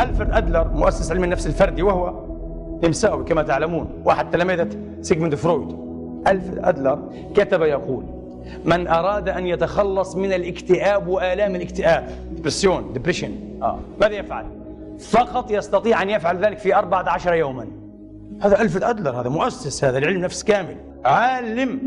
ألفريد أدلر مؤسس علم النفس الفردي وهو نمساوي كما تعلمون، واحد تلامذة سيغموند فرويد. ألفريد أدلر كتب يقول: من أراد أن يتخلص من الاكتئاب وآلام الاكتئاب ديبريشن ماذا يفعل؟ فقط يستطيع أن يفعل ذلك في 14 يوما. هذا ألفريد أدلر، هذا مؤسس هذا العلم نفس كامل، عالم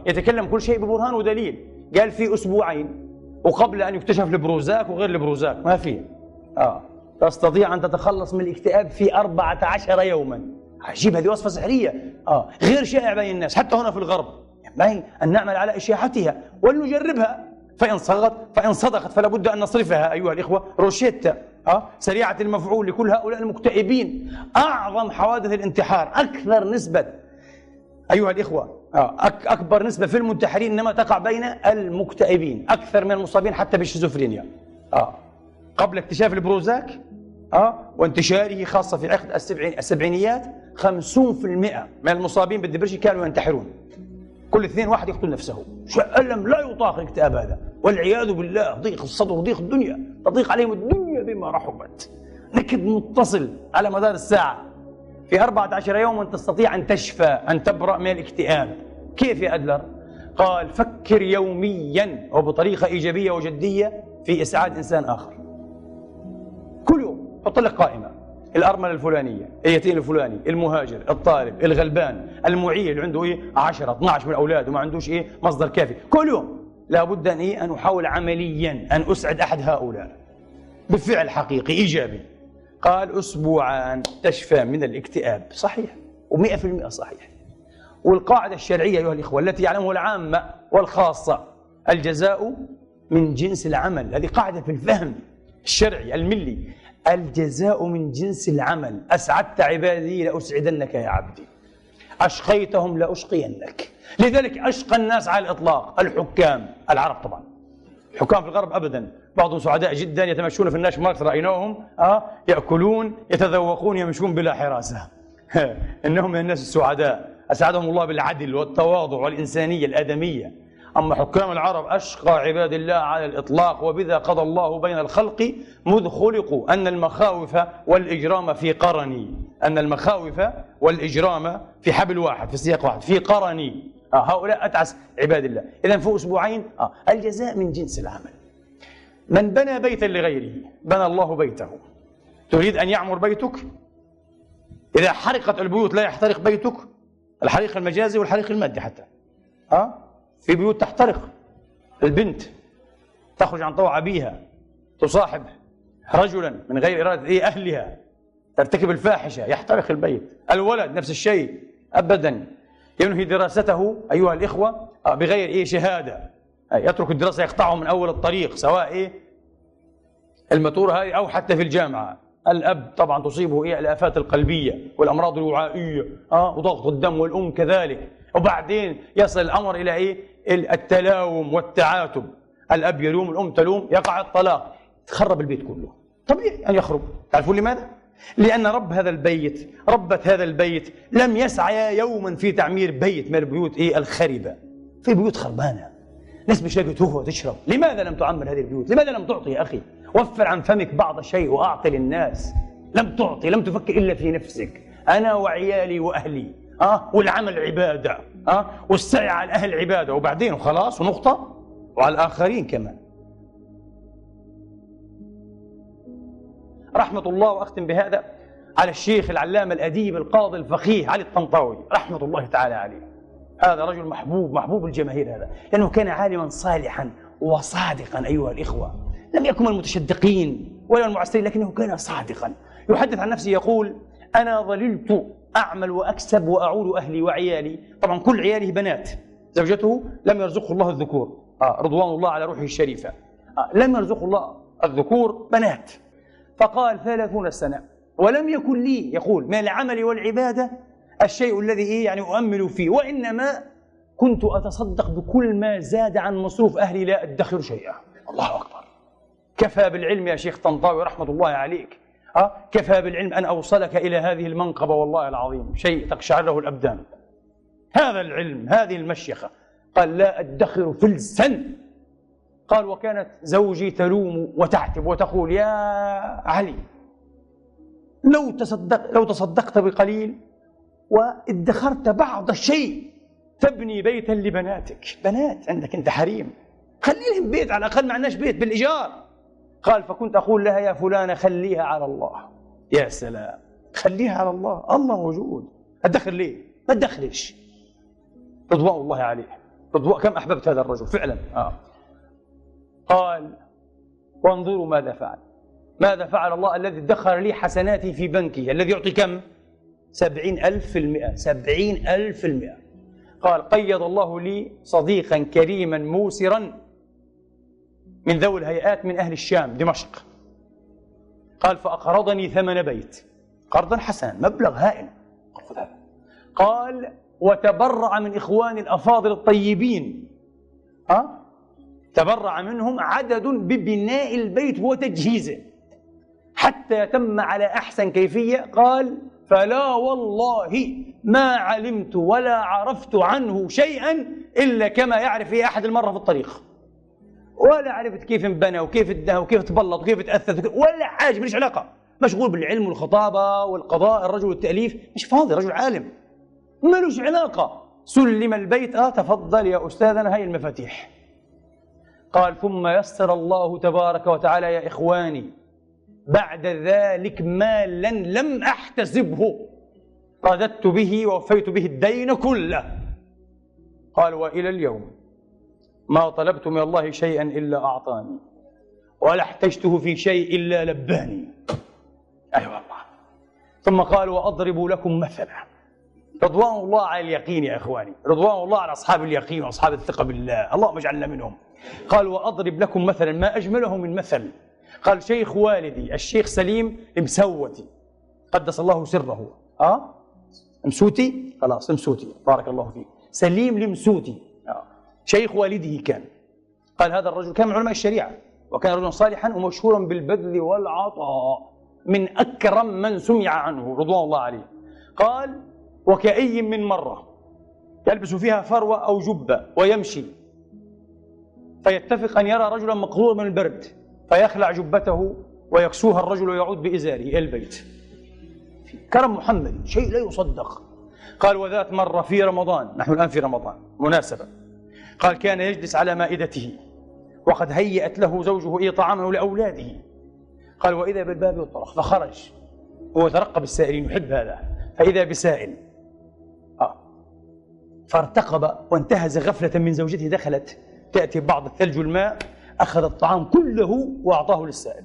يتكلم كل شيء ببرهان ودليل. قال في أسبوعين، وقبل أن يكتشف البروزاك وغير البروزاك ما فيه تستطيع أن تتخلص من الاكتئاب في 14 يوما. عجيب، هذه وصفة سحرية غير شائع بين الناس حتى هنا في الغرب. ينبغي أن نعمل على إشاعتها ولنجربها، فإن صدقت فلا بد أن نصرفها أيها الإخوة روشيتا سريعة المفعول لكل هؤلاء المكتئبين. أعظم حوادث الانتحار، أكثر نسبة أيها الإخوة أكبر نسبة في المنتحرين إنما تقع بين المكتئبين، أكثر من المصابين حتى بالشيزوفرينيا قبل اكتشاف البروزاك وانتشاره خاصة في عقد السبعينيات. 50% من المصابين بالدبرشن كانوا ينتحرون، كل اثنين واحد يقتل نفسه. ألم لا يطاق الاكتئاب هذا، والعياذ بالله. ضيق الصدر وضيق الدنيا، تضيق عليهم الدنيا بما رحبت، نكد متصل على مدار الساعة. في 14 يوما تستطيع أن تشفى، أن تبرأ من الاكتئاب. كيف يا أدلر؟ قال: فكر يوميا وبطريقة إيجابية وجدية في إسعاد إنسان آخر. كل يوم حط لك قائمة: الأرملة الفلانية، اليتيم الفلاني، المهاجر، الطالب، الغلبان، المعيل اللي عنده 10 12 من أولاده وما عندوش مصدر كافي. كل يوم لابد أن أحاول عمليا أن أسعد أحد هؤلاء بفعل حقيقي إيجابي. قال: أسبوعان تشفى من الاكتئاب. صحيح، و100% صحيح. والقاعدة الشرعية أيها الإخوة التي يعلمها العامة والخاصة: الجزاء من جنس العمل. هذه قاعدة في الفهم الشرعي الملي، الجزاء من جنس العمل. أسعدت عبادي لأسعدنك يا عبدي، أشقيتهم لأشقينك. لذلك أشقى الناس على الإطلاق الحكام، العرب طبعا. الحكام في الغرب أبدا، بعضهم سعداء جدا يتمشون في الناش ماركت، رأيناهم يأكلون يتذوقون يمشون بلا حراسة. إنهم من الناس السعداء، أسعدهم الله بالعدل والتواضع والإنسانية الآدمية. أما حكام العرب أشقى عباد الله على الإطلاق. وبذا قضى الله بين الخلق مذ خلقوا أن المخاوف والإجرام في قرني، أن المخاوف والإجرام في حبل واحد، في سياق واحد، في قرني. هؤلاء أتعس عباد الله. إذن في أسبوعين الجزاء من جنس العمل. من بنى بيتا لغيره بنى الله بيته. تريد أن يعمر بيتك؟ إذا حرقت البيوت لا يحترق بيتك، الحريق المجازي والحريق المادي حتى. في بيوت تحترق، البنت تخرج عن طوع أبيها، تصاحب رجلا من غير إرادة أهلها، ترتكب الفاحشة، يحترق البيت. الولد نفس الشيء أبدا، ينهي دراسته أيها الإخوة بغير شهادة، يترك الدراسة، يقطعه من أول الطريق، سواء الماتورة هذه أو حتى في الجامعة. الأب طبعا تصيبه الآفات القلبية والأمراض الوعائية وضغط الدم، والأم كذلك. وبعدين يصل الأمر إلى التلاوم والتعاتب، الأب يلوم، الأم تلوم، يقع الطلاق، تخرب البيت كله. طبيعي أن يخرب. تعرفون لماذا؟ لأن رب هذا البيت، ربة هذا البيت لم يسعى يوما في تعمير بيت من البيوت الخربة. في بيوت خربانة، ناس مش لاقي تهوى وتشرب. لماذا لم تعمر هذه البيوت؟ لماذا لم تعطي يا أخي؟ وفر عن فمك بعض الشيء وأعطي للناس. لم تعطي، لم تفكر إلا في نفسك. أنا وعيالي وأهلي والعمل عبادة والسعي على أهل عبادة، وبعدين وخلاص ونقطة، وعلى الآخرين كمان. رحمة الله، وأختم بهذا، على الشيخ العلامة الأديب القاضي الفقيه علي الطنطاوي رحمة الله تعالى عليه. هذا رجل محبوب الجماهير، هذا لأنه كان عالما صالحا وصادقا أيها الإخوة. لم يكن من المتشدقين ولا المعسرين، لكنه كان صادقا. يحدث عن نفسه يقول: أنا ظللت أعمل وأكسب وأعول أهلي وعيالي. طبعا كل عياله بنات، زوجته لم يرزقه الله الذكور، رضوان الله على روحه الشريفة، لم يرزقه الله الذكور، بنات. فقال: 30 سنة ولم يكن لي، يقول، من العمل والعبادة الشيء الذي أؤمل فيه، وإنما كنت أتصدق بكل ما زاد عن مصروف أهلي، لا أدخر شيئا. الله أكبر. كفى بالعلم يا شيخ طنطاوي رحمة الله عليك، كفى بالعلم أن أوصلك إلى هذه المنقبة، والله العظيم شيء تقشعره الأبدان. هذا العلم، هذه المشيخة. قال: لا أدخر فلسا. قال: وكانت زوجي تلوم وتعتب وتقول: يا علي، لو تصدقت بقليل وادخرت بعض الشيء تبني بيتا لبناتك. بنات عندك أنت حريم، خلي لهم بيت على الأقل، ما عندناش بيت بالإيجار. قال فكنت أقول لها يا فلانة خليها على الله. يا سلام، خليها على الله، الله موجود، أدخل ليه؟ ما تدخلش. رضوان الله عليه، رضوان كم أحببت هذا الرجل فعلا. قال وانظروا ماذا فعل. ماذا فعل الله الذي ادخر لي حسناتي في بنكي الذي يعطي كم؟ 70,000%. 70,000%. قال قيض الله لي صديقا كريما موسرا من ذوي الهيئات من أهل الشام دمشق. قال فأقرضني ثمن بيت قرضا حسنا مبلغ هائل. قال وتبرع من إخواني الأفاضل الطيبين، تبرع منهم عدد ببناء البيت وتجهيزه حتى يتم على أحسن كيفية. قال فلا والله ما علمت ولا عرفت عنه شيئا إلا كما يعرف أحد المرة في الطريق، ولا عرفت كيف انبنى وكيف ادهى وكيف تبلط وكيف تأثث ولا حاجة، مش علاقة. مشغول بالعلم والخطابة والقضاء، الرجل والتأليف، مش فاضي، رجل عالم مالوش علاقة. سلم البيت، تفضل يا أستاذنا هاي المفاتيح. قال ثم يسر الله تبارك وتعالى يا إخواني بعد ذلك مالا لم أحتسبه رددت به ووفيت به الدين كله. قال وإلى اليوم ما طلبت من الله شيئا إلا أعطاني ولا احتجته في شيء إلا لباني. أي والله. ثم قال وأضرب لكم مثلا. رضوان الله على اليقين يا إخواني، رضوان الله على أصحاب اليقين وأصحاب الثقة بالله، اللهم اجعلنا منهم. قال وأضرب لكم مثلا ما أجمله من مثل. قال شيخ والدي الشيخ سليم المسوتي قدس الله سره، مسوتي، خلاص مسوتي، بارك الله فيك، سليم المسوتي شيخ والده كان. قال هذا الرجل كان من علماء الشريعة وكان رجلا صالحا ومشهورا بالبذل والعطاء، من أكرم من سمع عنه رضوان الله عليه. قال وكأي من مرة يلبس فيها فروة أو جبة ويمشي فيتفق أن يرى رجلا مقهورا من البرد فيخلع جبته ويكسوها الرجل ويعود بإزاره إلى البيت. كرم محمد شيء لا يصدق. قال وذات مرة في رمضان، نحن الآن في رمضان مناسبة، قال كان يجلس على مائدته وقد هيأت له زوجه طعامه لأولاده. قال وإذا بالباب يطرق فخرج هو يترقب السائلين، يحب هذا، فإذا بسائل فارتقب وانتهز غفلة من زوجته، دخلت تأتي بعض الثلج والماء، أخذ الطعام كله وأعطاه للسائل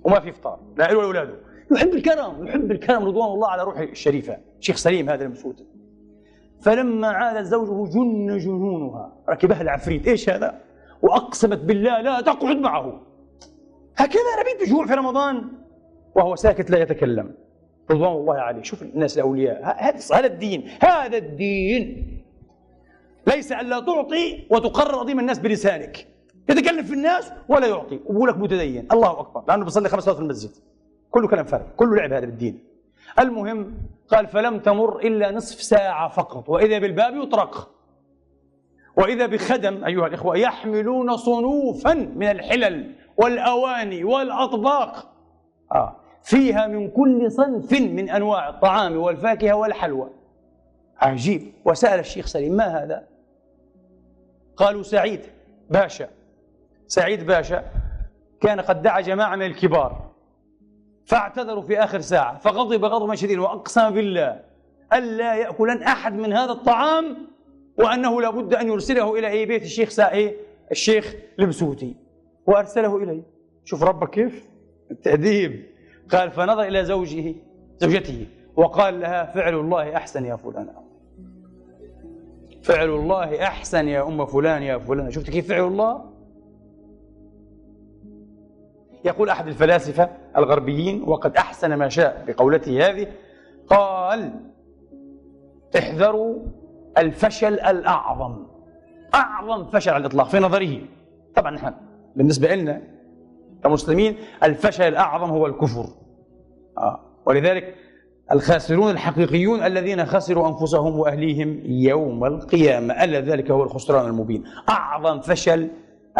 وما في إفطار لا له ولا أولاده. يحب الكرم، يحب الكرم رضوان الله على روحه الشريفة شيخ سليم هذا المسوتي. فلما عادت زوجه جن جنونها، ركبها العفريت، إيش هذا؟ وأقسمت بالله لا تقعد معه. هكذا نبيت بجوع في رمضان وهو ساكت لا يتكلم رضوان الله عليه. شوف الناس الأولياء، هذا الدين، هذا الدين ليس أن لا تعطي وتقرر عظيم الناس بلسانك، يتكلم في الناس ولا يعطي وبقول لك متدين، الله أكبر، لأنه بيصلي 5 صلوات في المسجد، كله كلام فارغ، كله لعب هذا بالدين. المهم قال فلم تمر إلا نصف ساعة فقط وإذا بالباب يطرق وإذا بخدم أيها الإخوة يحملون صنوفا من الحلل والأواني والأطباق فيها من كل صنف من أنواع الطعام والفاكهة والحلوى. عجيب. وسأل الشيخ سليم ما هذا؟ قالوا سعيد باشا. سعيد باشا كان قد دعا جماعة من الكبار فاعتذروا في آخر ساعة فغضب غضبا شديدا وأقسم بالله ألا يأكلن أحد من هذا الطعام وأنه لا بد أن يرسله إلى بيت الشيخ الشيخ المسوتي، وأرسله إليه. شوف ربك كيف التأديب. قال فنظر إلى زوجته وقال لها فعل الله أحسن يا فلانة، فعل الله أحسن يا أم فلان يا فلانة. شفت كيف فعل الله؟ يقول أحد الفلاسفة الغربيين وقد أحسن ما شاء بقولته هذه، قال احذروا الفشل الأعظم، أعظم فشل على الإطلاق في نظره. طبعا نحن بالنسبة لنا كمسلمين الفشل الأعظم هو الكفر، ولذلك الخاسرون الحقيقيون الذين خسروا أنفسهم وأهليهم يوم القيامة، ألا ذلك هو الخسران المبين. أعظم فشل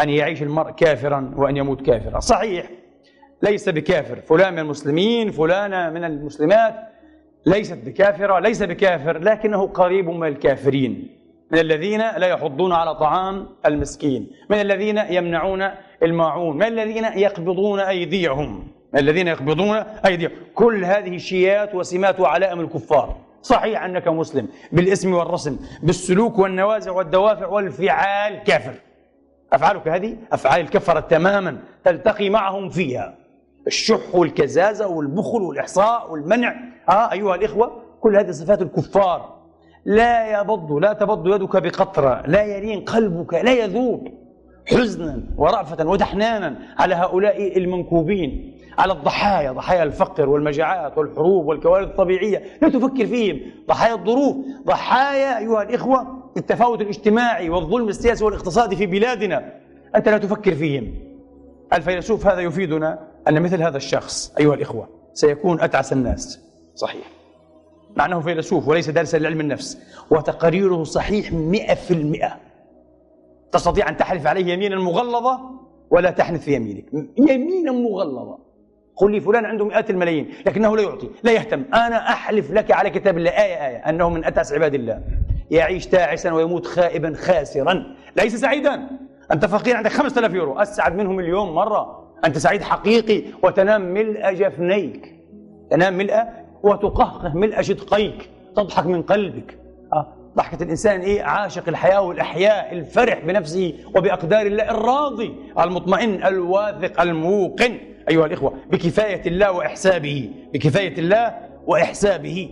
أن يعيش المرء كافرا وأن يموت كافرا. صحيح ليس بكافر، فلان من المسلمين، فلانة من المسلمات ليست بكافرة، ليس بكافر، لكنه قريب من الكافرين، من الذين لا يحضون على طعام المسكين، من الذين يمنعون الماعون، من الذين يقبضون أيديهم، كل هذه شيات وسمات وعلائم الكفار. صحيح أنك مسلم بالاسم والرسم، بالسلوك والنوازع والدوافع والفعال كافر. أفعالك هذه أفعال الكفرة تماما، تلتقي معهم فيها الشح والكزازة والبخل والإحصاء والمنع. أيها الإخوة، كل هذه صفات الكفار. لا تبض يدك بقطرة، لا يلين قلبك، لا يذوب حزنا ورأفة ودحنانا على هؤلاء المنكوبين، على الضحايا، ضحايا الفقر والمجاعات والحروب والكوارث الطبيعية. لا تفكر فيهم، ضحايا الظروف، ضحايا أيها الإخوة التفاوت الاجتماعي والظلم السياسي والاقتصادي في بلادنا، أنت لا تفكر فيهم. الفيلسوف هذا يفيدنا أن مثل هذا الشخص أيها الإخوة سيكون أتعس الناس، صحيح، مع أنه فيلسوف وليس دارسا لعلم النفس، وتقاريره صحيح 100%. تستطيع أن تحلف عليه يمينا مغلظة ولا تحنث في يمينك، يمينا مغلظة. قل لي فلان عنده مئات الملايين لكنه لا يعطي، لا يهتم. أنا أحلف لك على كتاب الله آية أنه من أتعس عباد الله، يعيش تعسا ويموت خائبا خاسرا، ليس سعيدا. أنت فقير عندك 5000 يورو، أسعد منهم مليون مرة. أنت سعيد حقيقي وتنام ملء جفنيك، تنام ملء وتقهقه ملء شدقيك، تضحك من قلبك. ضحكة الإنسان عاشق الحياة والأحياء، الفرح بنفسه وبأقدار الله، الراضي المطمئن الواثق الموقن أيها الإخوة بكفاية الله وإحسابه،